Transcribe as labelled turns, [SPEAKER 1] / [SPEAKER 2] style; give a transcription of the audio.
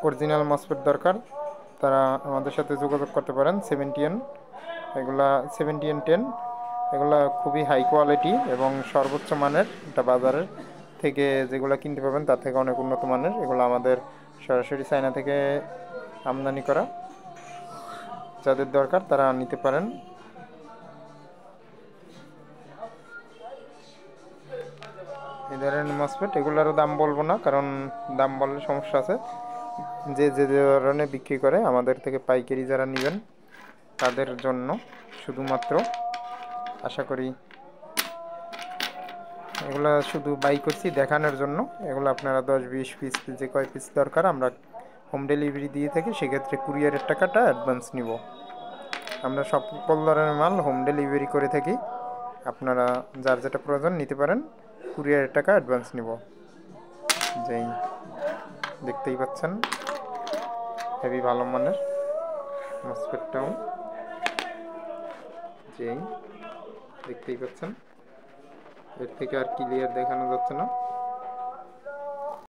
[SPEAKER 1] Original MOSFET দরকার তারা আমাদের সাথে যোগাযোগ করতে পারেন। 70N এগুলা, 70N10 এগুলা খুবই হাই কোয়ালিটি এবং সর্বোচ্চ মানের। এটা বাজারের থেকে যেগুলো কিনতে পাবেন তার থেকে অনেক উন্নত মানের। এগুলো আমাদের সরাসরি চায়না থেকে আমদানি করা। যাদের দরকার তারা নিতে পারেন। এই ধরনের মসফেট এগুলোরও দাম বলবো না, কারণ দাম বললে সমস্যা আছে। যে যে ধরনের বিক্রি করে আমাদের থেকে পাইকারি যারা নেবেন তাদের জন্য শুধুমাত্র, আশা করি এগুলো শুধু বাই করছি দেখানোর জন্য। এগুলো আপনারা 10-20 পিস, যে কয় পিস দরকার আমরা হোম ডেলিভারি দিয়ে থাকি। সেক্ষেত্রে কুরিয়ারের টাকাটা অ্যাডভান্স নিব। আমরা সকল ধরনের মাল হোম ডেলিভারি করে থাকি। আপনারা যার যেটা প্রয়োজন নিতে পারেন, কুরিয়ারের টাকা অ্যাডভান্স নিব। যেই দেখতেই পাচ্ছেন হেভি ভালো মানের মসফেটটাও, যেই দেখতেই পাচ্ছেন। এর থেকে আর ক্লিয়ার দেখানো যাচ্ছে না।